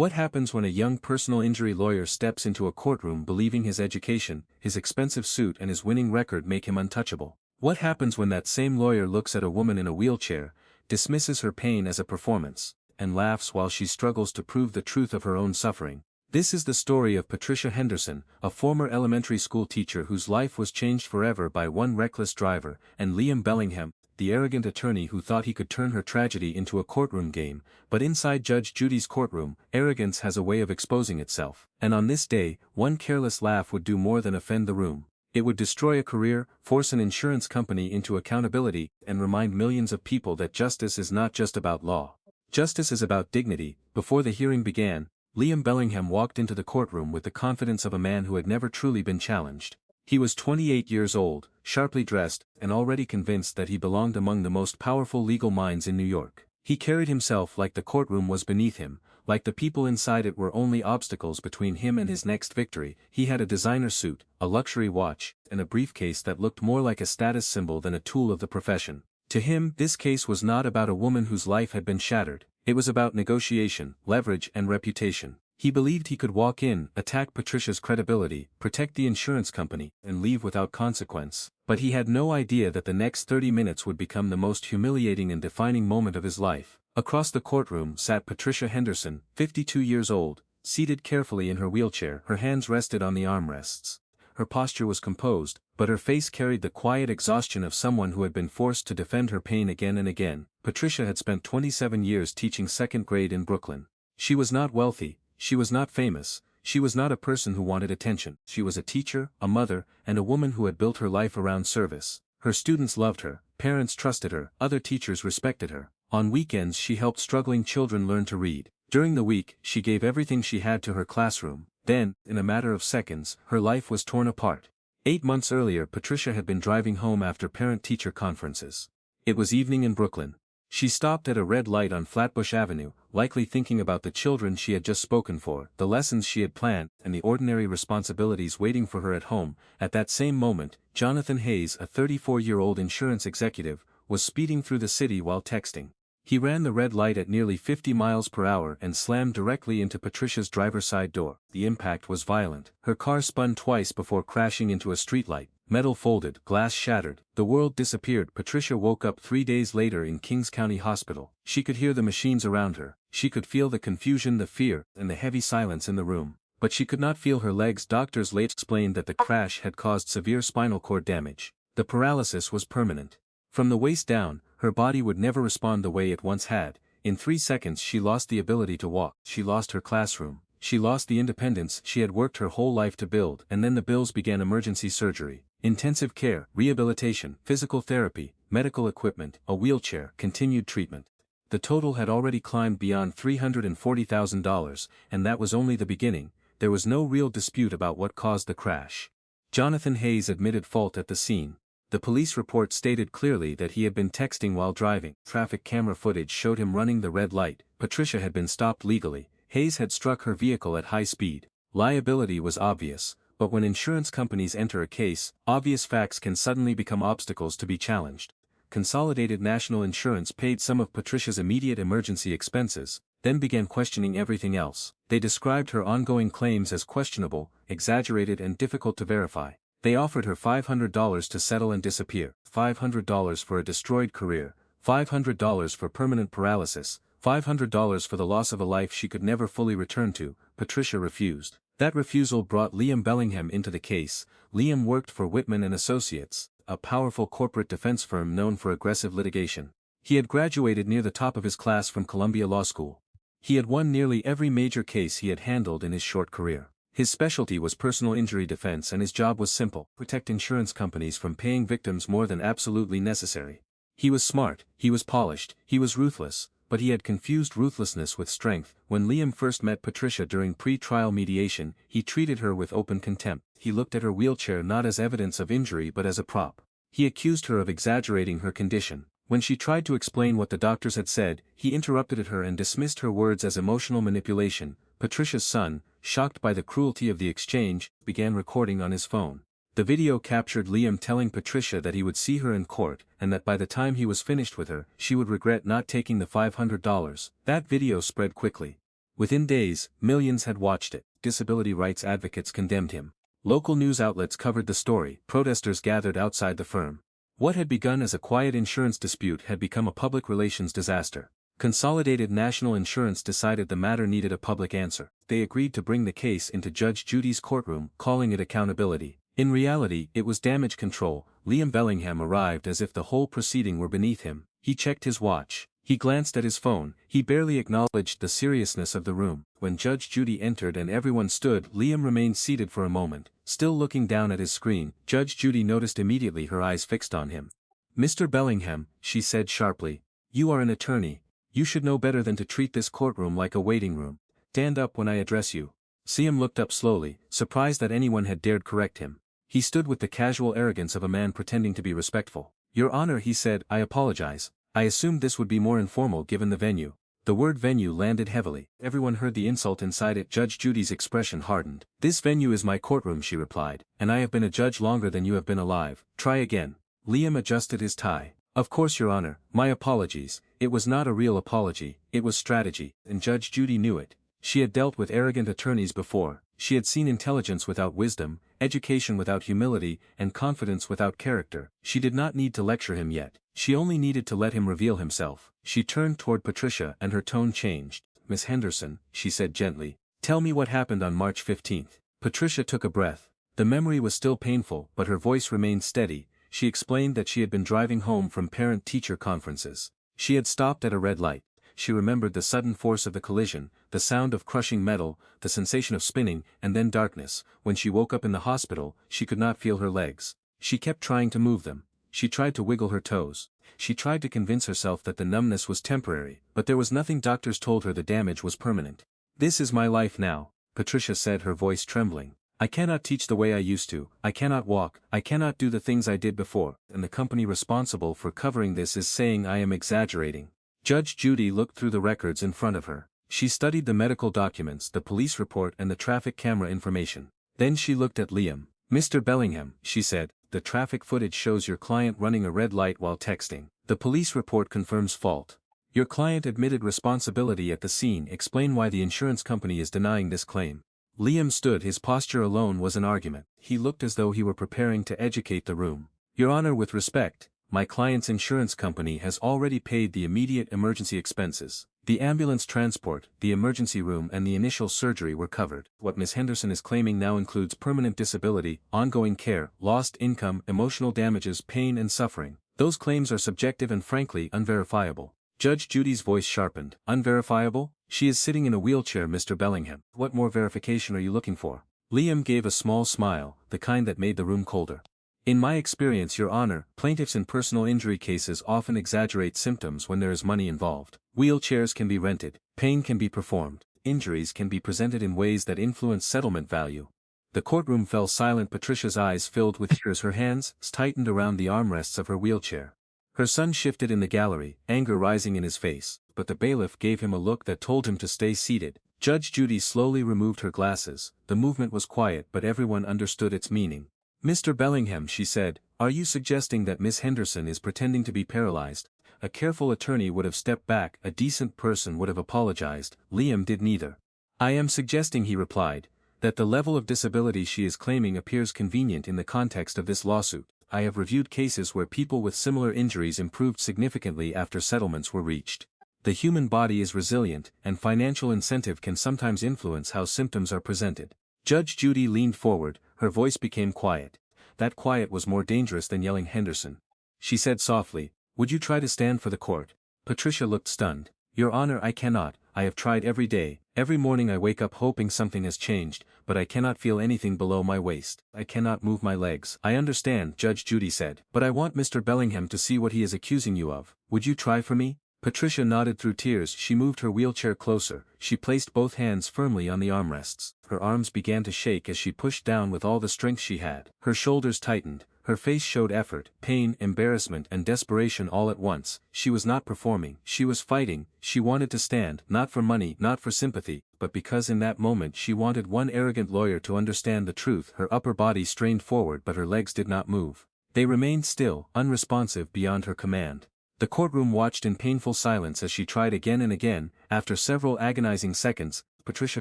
What happens when a young personal injury lawyer steps into a courtroom believing his education, his expensive suit and his winning record make him untouchable? What happens when that same lawyer looks at a woman in a wheelchair, dismisses her pain as a performance, and laughs while she struggles to prove the truth of her own suffering? This is the story of Patricia Henderson, a former elementary school teacher whose life was changed forever by one reckless driver, and Liam Bellingham, the arrogant attorney who thought he could turn her tragedy into a courtroom game. But inside Judge Judy's courtroom, arrogance has a way of exposing itself. And on this day, one careless laugh would do more than offend the room. It would destroy a career, force an insurance company into accountability, and remind millions of people that justice is not just about law. Justice is about dignity. Before the hearing began, Liam Bellingham walked into the courtroom with the confidence of a man who had never truly been challenged. He was 28 years old, sharply dressed, and already convinced that he belonged among the most powerful legal minds in New York. He carried himself like the courtroom was beneath him, like the people inside it were only obstacles between him and his next victory. He had a designer suit, a luxury watch, and a briefcase that looked more like a status symbol than a tool of the profession. To him, this case was not about a woman whose life had been shattered. It was about negotiation, leverage and reputation. He believed he could walk in, attack Patricia's credibility, protect the insurance company, and leave without consequence. But he had no idea that the next 30 minutes would become the most humiliating and defining moment of his life. Across the courtroom sat Patricia Henderson, 52 years old, seated carefully in her wheelchair. Her hands rested on the armrests. Her posture was composed, but her face carried the quiet exhaustion of someone who had been forced to defend her pain again and again. Patricia had spent 27 years teaching second grade in Brooklyn. She was not wealthy, she was not famous, she was not a person who wanted attention. She was a teacher, a mother, and a woman who had built her life around service. Her students loved her, parents trusted her, other teachers respected her. On weekends she helped struggling children learn to read. During the week, she gave everything she had to her classroom. Then, in a matter of seconds, her life was torn apart. 8 months earlier, Patricia had been driving home after parent-teacher conferences. It was evening in Brooklyn. She stopped at a red light on Flatbush Avenue, likely thinking about the children she had just spoken for, the lessons she had planned, and the ordinary responsibilities waiting for her at home. At that same moment, Jonathan Hayes, a 34-year-old insurance executive, was speeding through the city while texting. He ran the red light at nearly 50 miles per hour and slammed directly into Patricia's driver's side door. The impact was violent. Her car spun twice before crashing into a streetlight. Metal folded, glass shattered. The world disappeared. Patricia woke up 3 days later in Kings County Hospital. She could hear the machines around her. She could feel the confusion, the fear, and the heavy silence in the room. But she could not feel her legs. Doctors later explained that the crash had caused severe spinal cord damage. The paralysis was permanent. From the waist down, her body would never respond the way it once had. In 3 seconds she lost the ability to walk. She lost her classroom. She lost the independence she had worked her whole life to build. And then the bills began: emergency surgery, intensive care, rehabilitation, physical therapy, medical equipment, a wheelchair, continued treatment. The total had already climbed beyond $340,000, and that was only the beginning. There was no real dispute about what caused the crash. Jonathan Hayes admitted fault at the scene. The police report stated clearly that he had been texting while driving. Traffic camera footage showed him running the red light. Patricia had been stopped legally. Hayes had struck her vehicle at high speed. Liability was obvious, but when insurance companies enter a case, obvious facts can suddenly become obstacles to be challenged. Consolidated National Insurance paid some of Patricia's immediate emergency expenses, then began questioning everything else. They described her ongoing claims as questionable, exaggerated and difficult to verify. They offered her $500 to settle and disappear, $500 for a destroyed career, $500 for permanent paralysis, $500 for the loss of a life she could never fully return to. Patricia refused. That refusal brought Liam Bellingham into the case. Liam worked for Whitman and Associates, a powerful corporate defense firm known for aggressive litigation. He had graduated near the top of his class from Columbia Law School. He had won nearly every major case he had handled in his short career. His specialty was personal injury defense, and his job was simple: protect insurance companies from paying victims more than absolutely necessary. He was smart, he was polished, he was ruthless, but he had confused ruthlessness with strength. When Liam first met Patricia during pre-trial mediation, he treated her with open contempt. He looked at her wheelchair not as evidence of injury but as a prop. He accused her of exaggerating her condition. When she tried to explain what the doctors had said, he interrupted her and dismissed her words as emotional manipulation. Patricia's son, shocked by the cruelty of the exchange, began recording on his phone. The video captured Liam telling Patricia that he would see her in court, and that by the time he was finished with her, she would regret not taking the $500. That video spread quickly. Within days, millions had watched it. Disability rights advocates condemned him. Local news outlets covered the story. Protesters gathered outside the firm. What had begun as a quiet insurance dispute had become a public relations disaster. Consolidated National Insurance decided the matter needed a public answer. They agreed to bring the case into Judge Judy's courtroom, calling it accountability. In reality, it was damage control. Liam Bellingham arrived as if the whole proceeding were beneath him. He checked his watch. He glanced at his phone. He barely acknowledged the seriousness of the room. When Judge Judy entered and everyone stood, Liam remained seated for a moment, still looking down at his screen. Judge Judy noticed immediately, her eyes fixed on him. "Mr. Bellingham," she said sharply, "you are an attorney. You should know better than to treat this courtroom like a waiting room. Stand up when I address you." Liam looked up slowly, surprised that anyone had dared correct him. He stood with the casual arrogance of a man pretending to be respectful. "Your Honor," he said, "I apologize. I assumed this would be more informal given the venue." The word venue landed heavily. Everyone heard the insult inside it. Judge Judy's expression hardened. "This venue is my courtroom," she replied, "and I have been a judge longer than you have been alive. Try again." Liam adjusted his tie. "Of course, Your Honor, my apologies. It was not a real apology, it was strategy." And Judge Judy knew it. She had dealt with arrogant attorneys before. She had seen intelligence without wisdom, education without humility, and confidence without character. She did not need to lecture him yet. She only needed to let him reveal himself. She turned toward Patricia and her tone changed. "Miss Henderson," she said gently, "tell me what happened on March 15th. Patricia took a breath. The memory was still painful, but her voice remained steady. She explained that she had been driving home from parent-teacher conferences. She had stopped at a red light. She remembered the sudden force of the collision, the sound of crushing metal, the sensation of spinning, and then darkness. When she woke up in the hospital, she could not feel her legs. She kept trying to move them. She tried to wiggle her toes. She tried to convince herself that the numbness was temporary, but there was nothing. Doctors told her the damage was permanent. "This is my life now," Patricia said, her voice trembling. "I cannot teach the way I used to, I cannot walk, I cannot do the things I did before, and the company responsible for covering this is saying I am exaggerating." Judge Judy looked through the records in front of her. She studied the medical documents, the police report, and the traffic camera information. Then she looked at Liam. "Mr. Bellingham," she said, "the traffic footage shows your client running a red light while texting. The police report confirms fault. Your client admitted responsibility at the scene. Explain why the insurance company is denying this claim." Liam stood. His posture alone was an argument. He looked as though he were preparing to educate the room. "Your Honor, with respect, my client's insurance company has already paid the immediate emergency expenses. The ambulance transport, the emergency room, and the initial surgery were covered. What Ms. Henderson is claiming now includes permanent disability, ongoing care, lost income, emotional damages, pain and suffering. Those claims are subjective and frankly unverifiable." Judge Judy's voice sharpened. "Unverifiable? She is sitting in a wheelchair, Mr. Bellingham. What more verification are you looking for?" Liam gave a small smile, the kind that made the room colder. "In my experience, Your Honor, plaintiffs in personal injury cases often exaggerate symptoms when there is money involved. Wheelchairs can be rented, pain can be performed, injuries can be presented in ways that influence settlement value." The courtroom fell silent. Patricia's eyes filled with tears. Her hands tightened around the armrests of her wheelchair. Her son shifted in the gallery, anger rising in his face, but the bailiff gave him a look that told him to stay seated. Judge Judy slowly removed her glasses. The movement was quiet, but everyone understood its meaning. "Mr. Bellingham," she said, "are you suggesting that Miss Henderson is pretending to be paralyzed?" A careful attorney would have stepped back, a decent person would have apologized. Liam did neither. "I am suggesting," he replied, "that the level of disability she is claiming appears convenient in the context of this lawsuit. I have reviewed cases where people with similar injuries improved significantly after settlements were reached. The human body is resilient, and financial incentive can sometimes influence how symptoms are presented." Judge Judy leaned forward, her voice became quiet. That quiet was more dangerous than yelling Henderson. She said softly, "Would you try to stand for the court?" Patricia looked stunned. "Your Honor, I cannot. I have tried every day. Every morning I wake up hoping something has changed, but I cannot feel anything below my waist. I cannot move my legs." "I understand," Judge Judy said, "but I want Mr. Bellingham to see what he is accusing you of. Would you try for me?" Patricia nodded through tears. She moved her wheelchair closer. She placed both hands firmly on the armrests. Her arms began to shake as she pushed down with all the strength she had. Her shoulders tightened. Her face showed effort, pain, embarrassment, and desperation all at once. She was not performing. She was fighting. She wanted to stand, not for money, not for sympathy, but because in that moment she wanted one arrogant lawyer to understand the truth. Her upper body strained forward, but her legs did not move. They remained still, unresponsive beyond her command. The courtroom watched in painful silence as she tried again and again. After several agonizing seconds, Patricia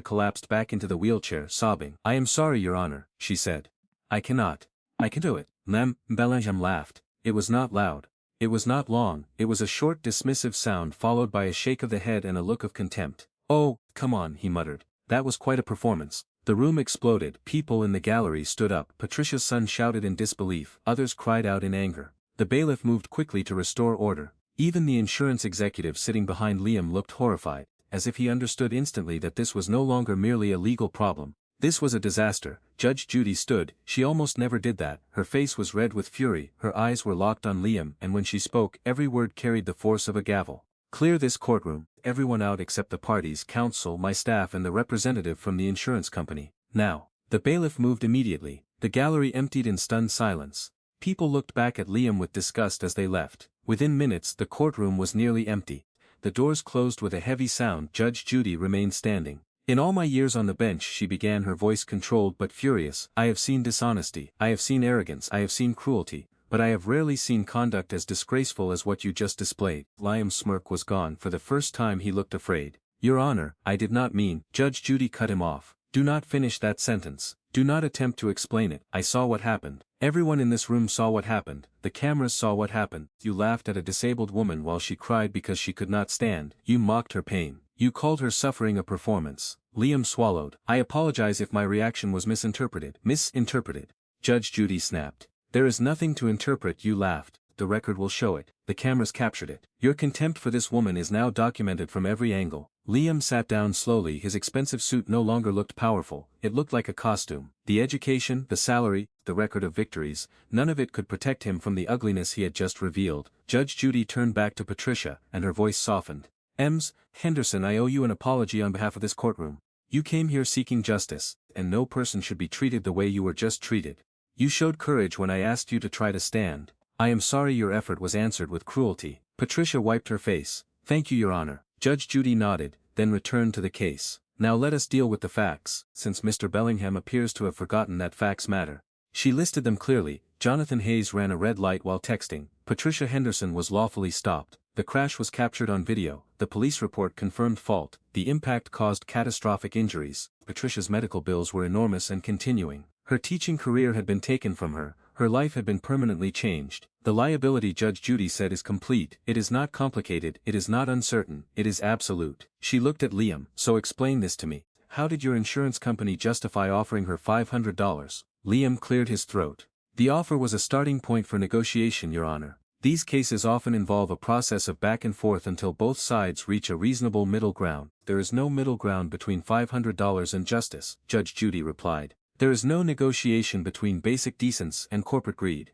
collapsed back into the wheelchair, sobbing. "I am sorry, Your Honor," she said. "I cannot. I can do it." Bellingham laughed. It was not loud. It was not long. It was a short dismissive sound followed by a shake of the head and a look of contempt. "Oh, come on," he muttered. That was quite a performance. The room exploded. People in the gallery stood up. Patricia's son shouted in disbelief. Others cried out in anger. The bailiff moved quickly to restore order. Even the insurance executive sitting behind Liam looked horrified, as if he understood instantly that this was no longer merely a legal problem. This was a disaster. Judge Judy stood. She almost never did that. Her face was red with fury, her eyes were locked on Liam, and when she spoke, every word carried the force of a gavel. "Clear this courtroom, everyone out except the parties, counsel, my staff and the representative from the insurance company, now." The bailiff moved immediately. The gallery emptied in stunned silence. People looked back at Liam with disgust as they left. Within minutes the courtroom was nearly empty. The doors closed with a heavy sound. Judge Judy remained standing. "In all my years on the bench," she began, her voice controlled but furious, "I have seen dishonesty, I have seen arrogance, I have seen cruelty, but I have rarely seen conduct as disgraceful as what you just displayed." Liam's smirk was gone. For the first time he looked afraid. "Your Honor, I did not mean." Judge Judy cut him off. "Do not finish that sentence. Do not attempt to explain it. I saw what happened. Everyone in this room saw what happened. The cameras saw what happened. You laughed at a disabled woman while she cried because she could not stand. You mocked her pain. You called her suffering a performance." Liam swallowed. "I apologize if my reaction was misinterpreted." "Misinterpreted?" Judge Judy snapped. "There is nothing to interpret. You laughed. The record will show it. The cameras captured it. Your contempt for this woman is now documented from every angle." Liam sat down slowly. His expensive suit no longer looked powerful, it looked like a costume. The education, the salary, the record of victories, none of it could protect him from the ugliness he had just revealed. Judge Judy turned back to Patricia, and her voice softened. Henderson, I owe you an apology on behalf of this courtroom. You came here seeking justice, and no person should be treated the way you were just treated. You showed courage when I asked you to try to stand. I am sorry your effort was answered with cruelty." Patricia wiped her face. "Thank you, Your Honor." Judge Judy nodded, then returned to the case. "Now let us deal with the facts, since Mr. Bellingham appears to have forgotten that facts matter." She listed them clearly. Jonathan Hayes ran a red light while texting. Patricia Henderson was lawfully stopped. The crash was captured on video. The police report confirmed fault. The impact caused catastrophic injuries. Patricia's medical bills were enormous and continuing. Her teaching career had been taken from her. Her life had been permanently changed. The liability, Judge Judy said, is complete. It is not complicated, it is not uncertain, it is absolute. She looked at Liam. "So explain this to me. How did your insurance company justify offering her $500? Liam cleared his throat. "The offer was a starting point for negotiation, Your Honor. These cases often involve a process of back and forth until both sides reach a reasonable middle ground." "There is no middle ground between $500 and justice," Judge Judy replied. "There is no negotiation between basic decency and corporate greed."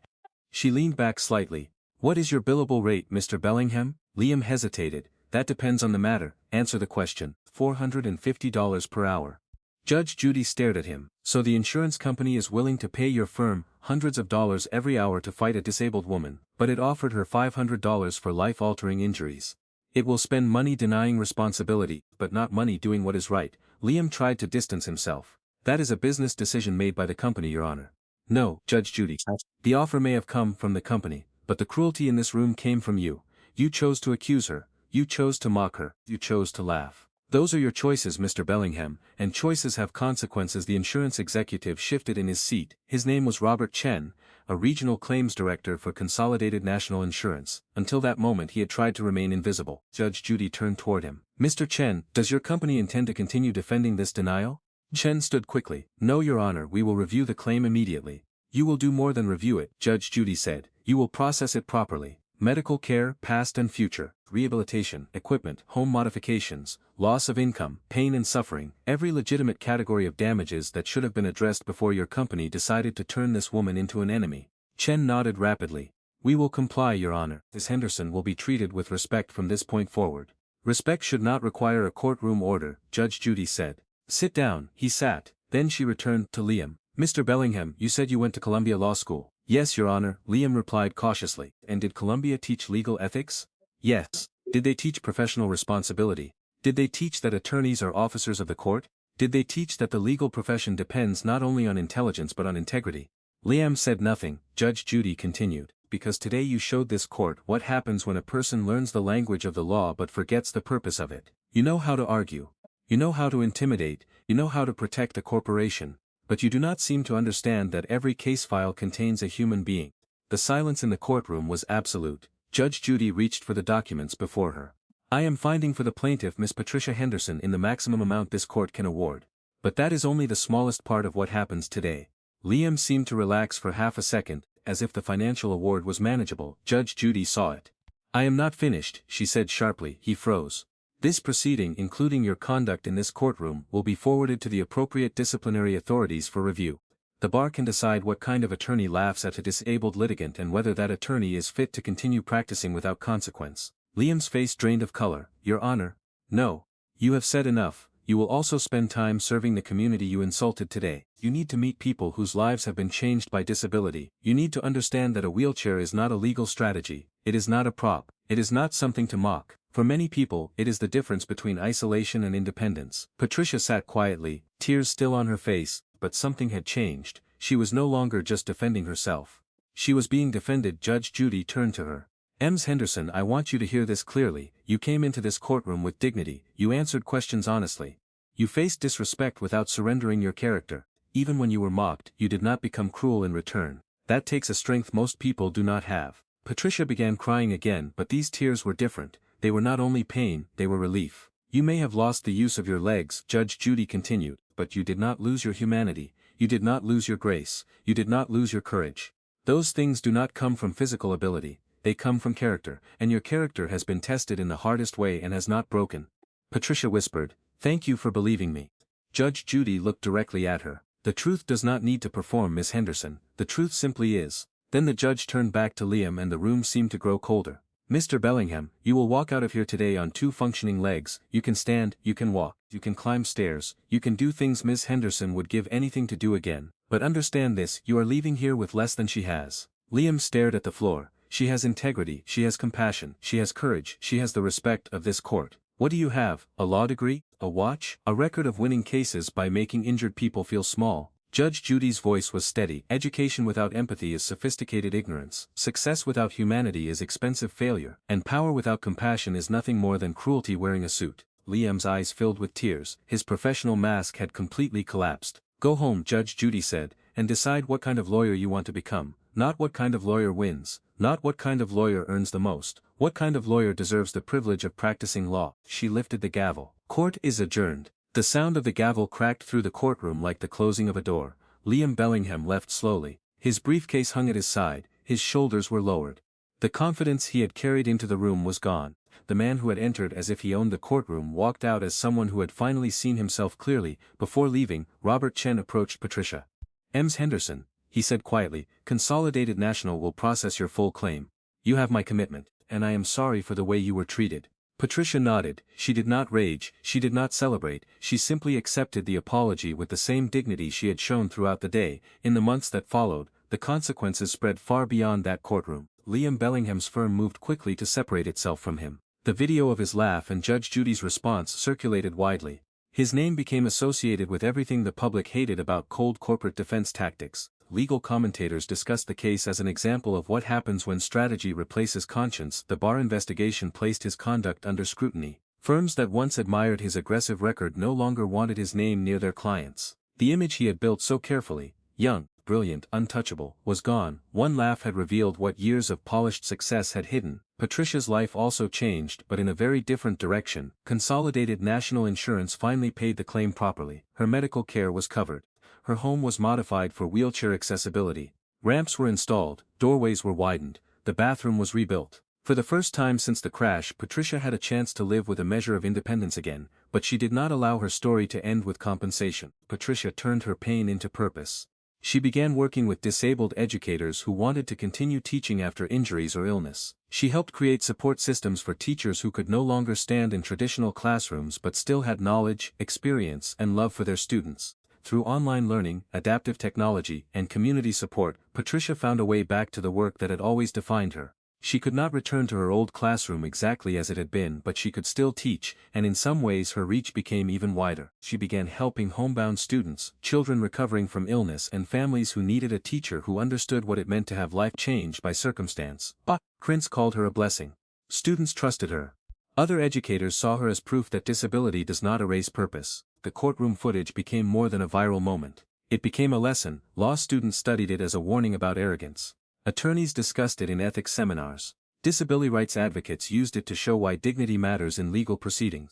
She leaned back slightly. "What is your billable rate, Mr. Bellingham?" Liam hesitated. "That depends on the matter. Answer the question." $450 per hour. Judge Judy stared at him. "So the insurance company is willing to pay your firm hundreds of dollars every hour to fight a disabled woman, but it offered her $500 for life-altering injuries. It will spend money denying responsibility, but not money doing what is right." Liam tried to distance himself. "That is a business decision made by the company, Your Honor." "No, Judge Judy. The offer may have come from the company, but the cruelty in this room came from you. You chose to accuse her. You chose to mock her. You chose to laugh. Those are your choices, Mr. Bellingham, and choices have consequences." The insurance executive shifted in his seat. His name was Robert Chen, a regional claims director for Consolidated National Insurance. Until that moment he had tried to remain invisible. Judge Judy turned toward him. "Mr. Chen, does your company intend to continue defending this denial?" Chen stood quickly. "No, Your Honor, we will review the claim immediately." "You will do more than review it," Judge Judy said. "You will process it properly. Medical care, past and future, rehabilitation, equipment, home modifications, loss of income, pain and suffering, every legitimate category of damages that should have been addressed before your company decided to turn this woman into an enemy." Chen nodded rapidly. "We will comply, Your Honor. Ms. Henderson will be treated with respect from this point forward." "Respect should not require a courtroom order," Judge Judy said. "Sit down." He sat. Then she returned to Liam. "Mr. Bellingham, you said you went to Columbia Law School." "Yes, Your Honor," Liam replied cautiously. "And did Columbia teach legal ethics?" "Yes." "Did they teach professional responsibility? Did they teach that attorneys are officers of the court? Did they teach that the legal profession depends not only on intelligence but on integrity?" Liam said nothing. Judge Judy continued. because today you showed this court what happens when a person learns the language of the law but forgets the purpose of it. You know how to argue. You know how to intimidate, you know how to protect a corporation, but you do not seem to understand that every case file contains a human being. The silence in the courtroom was absolute. Judge Judy reached for the documents before her. I am finding for the plaintiff Miss Patricia Henderson in the maximum amount this court can award. But that is only the smallest part of what happens today. Liam seemed to relax for half a second, as if the financial award was manageable. Judge Judy saw it. I am not finished, she said sharply. He froze. This proceeding, including your conduct in this courtroom, will be forwarded to the appropriate disciplinary authorities for review. The bar can decide what kind of attorney laughs at a disabled litigant and whether that attorney is fit to continue practicing without consequence. Liam's face drained of color. Your Honor. No. You have said enough. You will also spend time serving the community you insulted today. You need to meet people whose lives have been changed by disability. You need to understand that a wheelchair is not a legal strategy. It is not a prop. It is not something to mock. For many people, it is the difference between isolation and independence. Patricia sat quietly, tears still on her face, but something had changed. She was no longer just defending herself. She was being defended. Judge Judy turned to her. Ms. Henderson, I want you to hear this clearly. You came into this courtroom with dignity. You answered questions honestly. You faced disrespect without surrendering your character. Even when you were mocked, you did not become cruel in return. That takes a strength most people do not have. Patricia began crying again, but these tears were different. They were not only pain, they were relief. You may have lost the use of your legs, Judge Judy continued, but you did not lose your humanity. You did not lose your grace. You did not lose your courage. Those things do not come from physical ability. They come from character, and your character has been tested in the hardest way and has not broken. Patricia whispered, Thank you for believing me. Judge Judy looked directly at her. The truth does not need to perform, Miss Henderson. The truth simply is. Then the judge turned back to Liam and the room seemed to grow colder. Mr. Bellingham, you will walk out of here today on 2 functioning legs. You can stand, you can walk, you can climb stairs, you can do things Miss Henderson would give anything to do again. But understand this, you are leaving here with less than she has. Liam stared at the floor. She has integrity, she has compassion, she has courage, she has the respect of this court. What do you have? A law degree? A watch? A record of winning cases by making injured people feel small? Judge Judy's voice was steady. Education without empathy is sophisticated ignorance. Success without humanity is expensive failure. And power without compassion is nothing more than cruelty wearing a suit. Liam's eyes filled with tears. His professional mask had completely collapsed. Go home, Judge Judy said, and decide what kind of lawyer you want to become. Not what kind of lawyer wins. Not what kind of lawyer earns the most. What kind of lawyer deserves the privilege of practicing law. She lifted the gavel. Court is adjourned. The sound of the gavel cracked through the courtroom like the closing of a door. Liam Bellingham left slowly. His briefcase hung at his side, his shoulders were lowered. The confidence he had carried into the room was gone. The man who had entered as if he owned the courtroom walked out as someone who had finally seen himself clearly. Before leaving, Robert Chen approached Patricia. Ms. Henderson, he said quietly, Consolidated National will process your full claim. You have my commitment, and I am sorry for the way you were treated. Patricia nodded. She did not rage, she did not celebrate, she simply accepted the apology with the same dignity she had shown throughout the day. In the months that followed, the consequences spread far beyond that courtroom. Liam Bellingham's firm moved quickly to separate itself from him. The video of his laugh and Judge Judy's response circulated widely. His name became associated with everything the public hated about cold corporate defense tactics. Legal commentators discussed the case as an example of what happens when strategy replaces conscience. The bar investigation placed his conduct under scrutiny. Firms that once admired his aggressive record no longer wanted his name near their clients. The image he had built so carefully, young, brilliant, untouchable, was gone. One laugh had revealed what years of polished success had hidden. Patricia's life also changed, but in a very different direction. Consolidated National Insurance finally paid the claim properly. Her medical care was covered. Her home was modified for wheelchair accessibility. Ramps were installed, doorways were widened, the bathroom was rebuilt. For the first time since the crash, Patricia had a chance to live with a measure of independence again, but she did not allow her story to end with compensation. Patricia turned her pain into purpose. She began working with disabled educators who wanted to continue teaching after injuries or illness. She helped create support systems for teachers who could no longer stand in traditional classrooms but still had knowledge, experience, and love for their students. Through online learning, adaptive technology, and community support, Patricia found a way back to the work that had always defined her. She could not return to her old classroom exactly as it had been, but she could still teach, and in some ways her reach became even wider. She began helping homebound students, children recovering from illness, and families who needed a teacher who understood what it meant to have life changed by circumstance. Prince called her a blessing. Students trusted her. Other educators saw her as proof that disability does not erase purpose. The courtroom footage became more than a viral moment. It became a lesson. Law students studied it as a warning about arrogance. Attorneys discussed it in ethics seminars. Disability rights advocates used it to show why dignity matters in legal proceedings.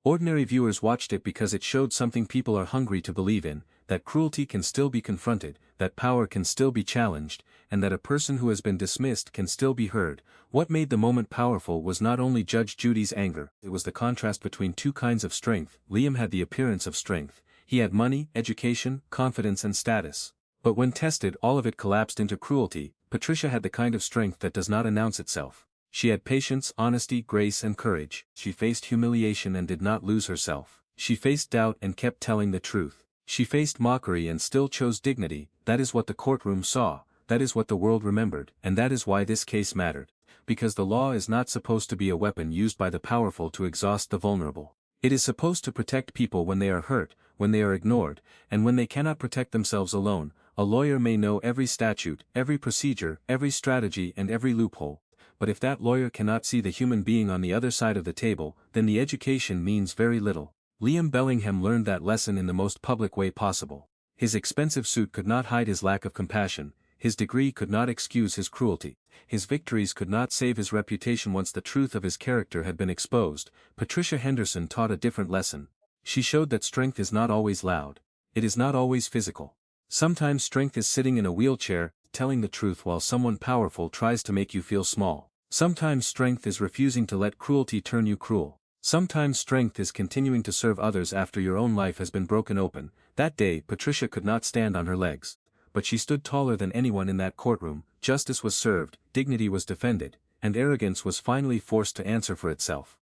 Ordinary viewers watched it because it showed something people are hungry to believe in, that cruelty can still be confronted, that power can still be challenged, and that a person who has been dismissed can still be heard. What made the moment powerful was not only Judge Judy's anger, it was the contrast between two kinds of strength. Liam had the appearance of strength. He had money, education, confidence and status. But when tested, all of it collapsed into cruelty. Patricia had the kind of strength that does not announce itself. She had patience, honesty, grace and courage. She faced humiliation and did not lose herself. She faced doubt and kept telling the truth. She faced mockery and still chose dignity. That is what the courtroom saw, that is what the world remembered, and that is why this case mattered. Because the law is not supposed to be a weapon used by the powerful to exhaust the vulnerable. It is supposed to protect people when they are hurt, when they are ignored, and when they cannot protect themselves alone. A lawyer may know every statute, every procedure, every strategy and every loophole, but if that lawyer cannot see the human being on the other side of the table, then the education means very little. Liam Bellingham learned that lesson in the most public way possible. His expensive suit could not hide his lack of compassion, his degree could not excuse his cruelty, his victories could not save his reputation once the truth of his character had been exposed. Patricia Henderson taught a different lesson. She showed that strength is not always loud. It is not always physical. Sometimes strength is sitting in a wheelchair, telling the truth while someone powerful tries to make you feel small. Sometimes strength is refusing to let cruelty turn you cruel. Sometimes strength is continuing to serve others after your own life has been broken open. That day, Patricia could not stand on her legs. But she stood taller than anyone in that courtroom. Justice was served, dignity was defended, and arrogance was finally forced to answer for itself.